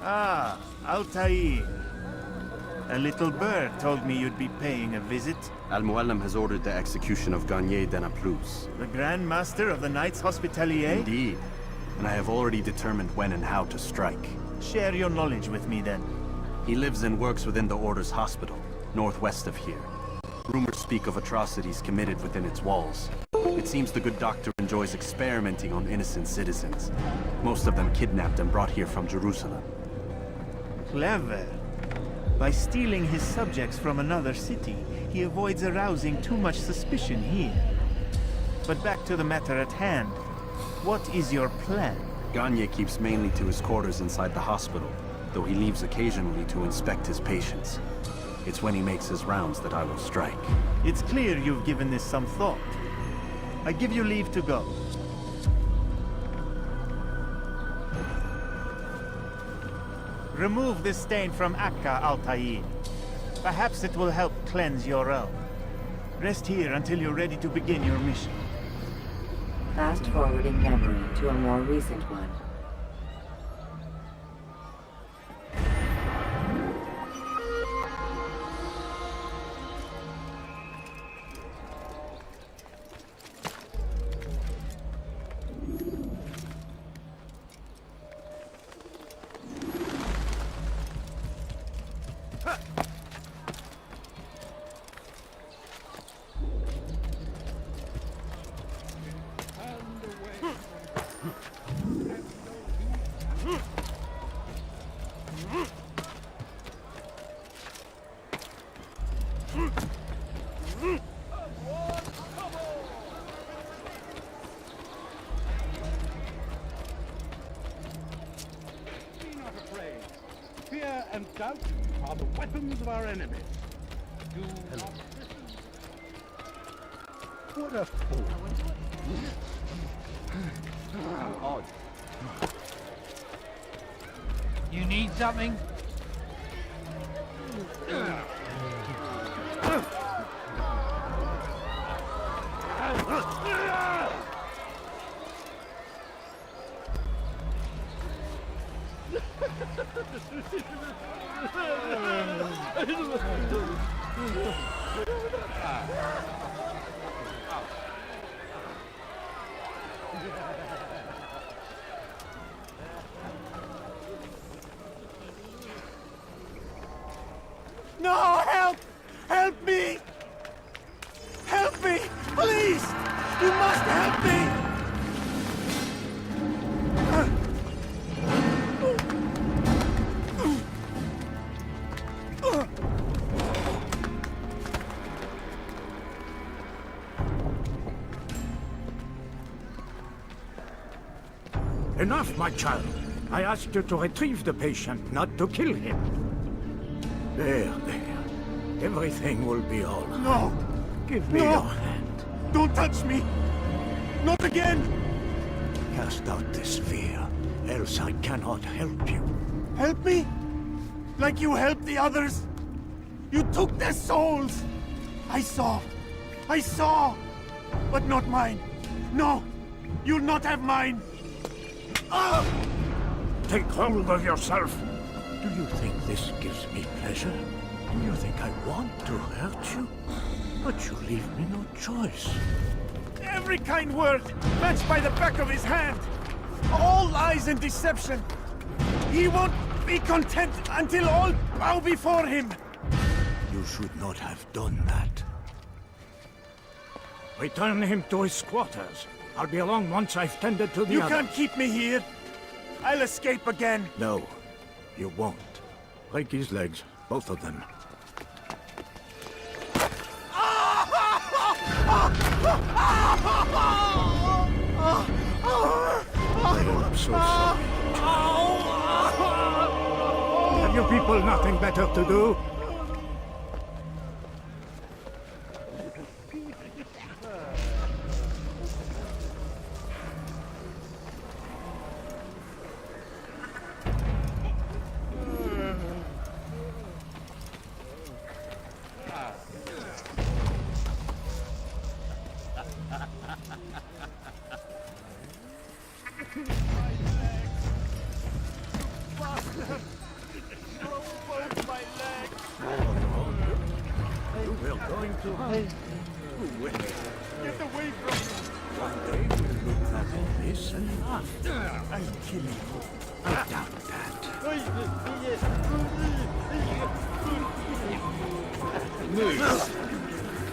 Ah, Altaïr. A little bird told me you'd be paying a visit. Al-Muallim has ordered the execution of Garnier de Naplouse. The Grand Master of the Knights Hospitalier? Indeed. And I have already determined when and how to strike. Share your knowledge with me then. He lives and works within the Order's hospital, northwest of here. Rumors speak of atrocities committed within its walls. It seems the good doctor enjoys experimenting on innocent citizens. Most of them kidnapped and brought here from Jerusalem. Clever. By stealing his subjects from another city, he avoids arousing too much suspicion here. But back to the matter at hand. What is your plan? Garnier keeps mainly to his quarters inside the hospital, though he leaves occasionally to inspect his patients. It's when he makes his rounds that I will strike. It's clear you've given this some thought. I give you leave to go. Remove this stain from Akka, Altaïr. Perhaps it will help cleanse your realm. Rest here until you're ready to begin your mission. Fast-forwarding memory to a more recent one. Fear and doubt are the weapons of our enemies. Do not listen. What a fool. How odd. You need something? No, help! Help me! Help me! Please! You must help me! Enough, my child. I asked you to retrieve the patient, not to kill him. There. Everything will be all right. No! Give me your hand. Don't touch me! Not again! Cast out this fear, else I cannot help you. Help me? Like you helped the others? You took their souls! I saw! But not mine! No! You'll not have mine! Ah! Take hold of yourself. Do you think this gives me pleasure? Do you think I want to hurt you? But you leave me no choice. Every kind word matched by the back of his hand! All lies and deception! He won't be content until all bow before him! You should not have done that. Return him to his quarters. I'll be along once I've tended to the You others. can't keep me here! I'll escape again! No, you won't. Break his legs, both of them. I'm so sorry. Have you people nothing better to do? Get away from me! One day we'll look back on this and laugh. I'll kill you. I doubt that. Move!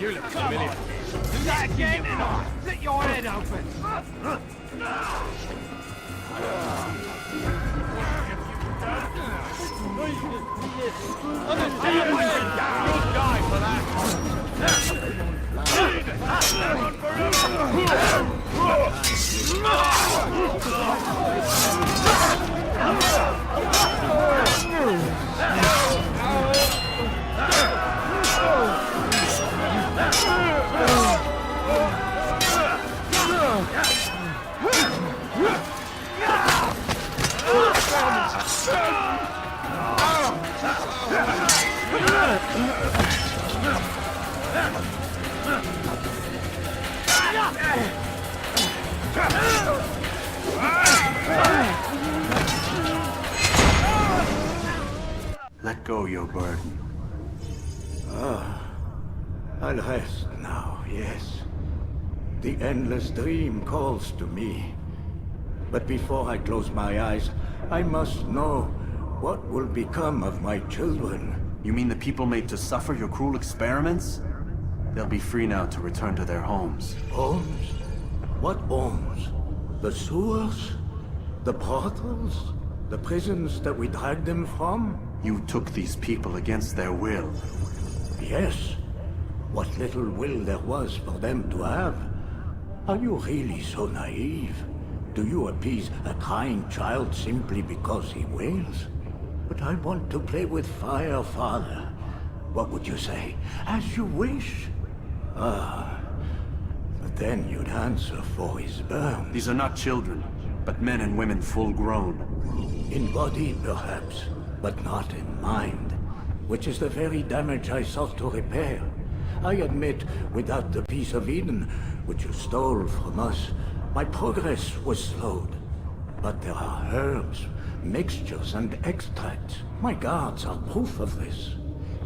You look familiar. Do that again and I'll slit your head open. Understand? You'll die for that! Let go your burden. I'll rest now, yes. The endless dream calls to me. But before I close my eyes, I must know what will become of my children. You mean the people made to suffer your cruel experiments? They'll be free now to return to their homes. Homes? What homes? The sewers? The brothels? The prisons that we dragged them from? You took these people against their will. Yes. What little will there was for them to have. Are you really so naive? Do you appease a crying child simply because he wails? But I want to play with fire, Father. What would you say? As you wish. But then you'd answer for his burn. These are not children, but men and women full grown. In body, perhaps, but not in mind. Which is the very damage I sought to repair. I admit, without the piece of Eden, which you stole from us, my progress was slowed. But there are herbs, mixtures, and extracts. My guards are proof of this.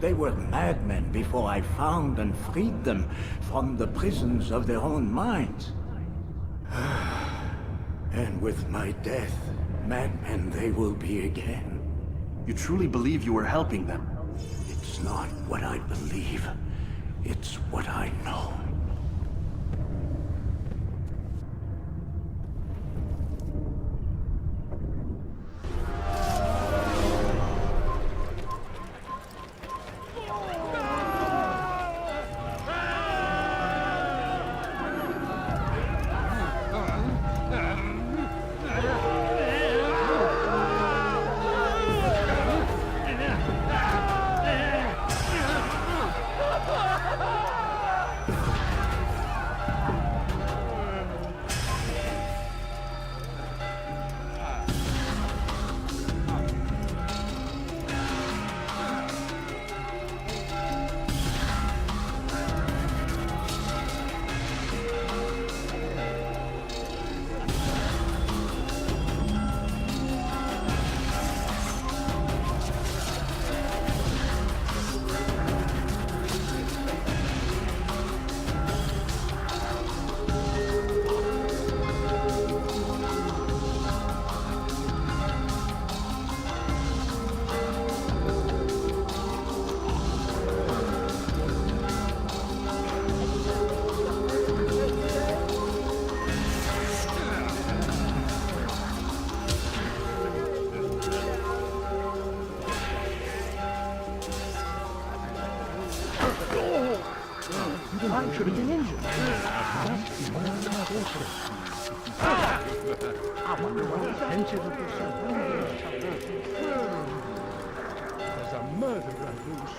They were madmen before I found and freed them from the prisons of their own minds. And with my death, madmen they will be again. You truly believe you were helping them? It's not what I believe. It's what I know. There's a murderer loose.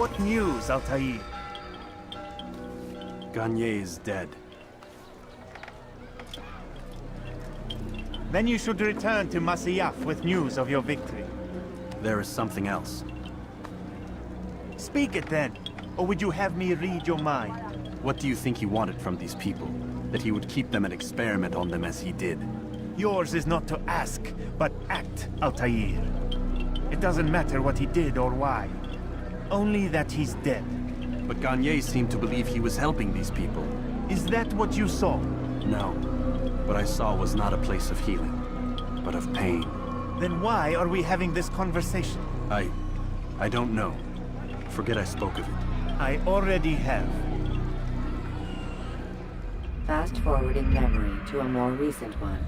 What news, Altaïr? Garnier is dead. Then you should return to Masyaf with news of your victory. There is something else. Speak it then, or would you have me read your mind? What do you think he wanted from these people? That he would keep them and experiment on them as he did? Yours is not to ask, but act, Altaïr. It doesn't matter what he did or why. Only that he's dead. But Garnier seemed to believe he was helping these people. Is that what you saw? No. What I saw was not a place of healing, but of pain. Then why are we having this conversation? I don't know. Forget I spoke of it. I already have. Fast-forwarding memory to a more recent one.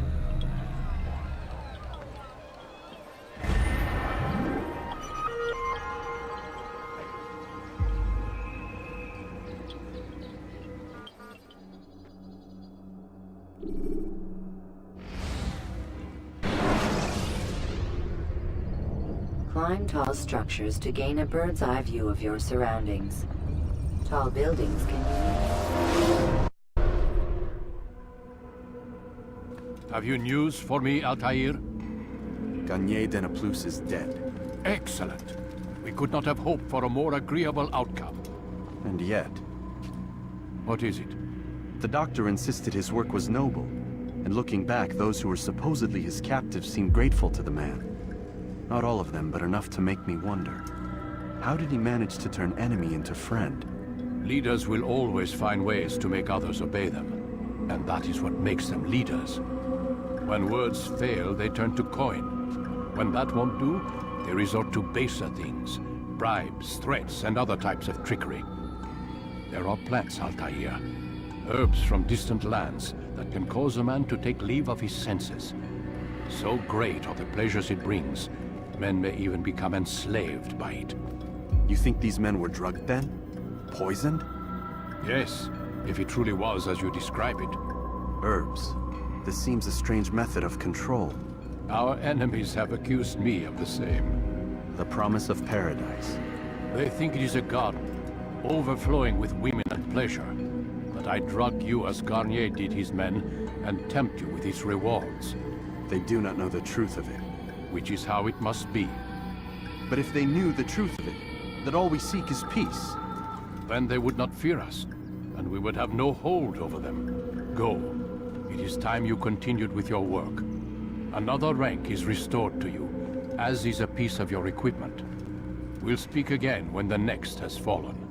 Climb tall structures to gain a bird's-eye view of your surroundings. Tall buildings can... Have you news for me, Altaïr? Garnier de Naplouse is dead. Excellent. We could not have hoped for a more agreeable outcome. And yet, What is it? the doctor insisted his work was noble. And looking back, those who were supposedly his captives seemed grateful to the man. Not all of them, but enough to make me wonder. How did he manage to turn enemy into friend? Leaders will always find ways to make others obey them. And that is what makes them leaders. When words fail, they turn to coin. When that won't do, they resort to baser things. Bribes, threats, and other types of trickery. There are plants, Altaïr. Herbs from distant lands that can cause a man to take leave of his senses. So great are the pleasures it brings, men may even become enslaved by it. You think these men were drugged then? Poisoned? Yes, if it truly was as you describe it. Herbs. This seems a strange method of control. Our enemies have accused me of the same. The promise of paradise. They think it is a garden, overflowing with women and pleasure. But I drug you as Garnier did his men, and tempt you with its rewards. They do not know the truth of it. Which is how it must be. But if they knew the truth of it, that all we seek is peace. Then they would not fear us, and we would have no hold over them. Go. It is time you continued with your work. Another rank is restored to you, as is a piece of your equipment. We'll speak again when the next has fallen.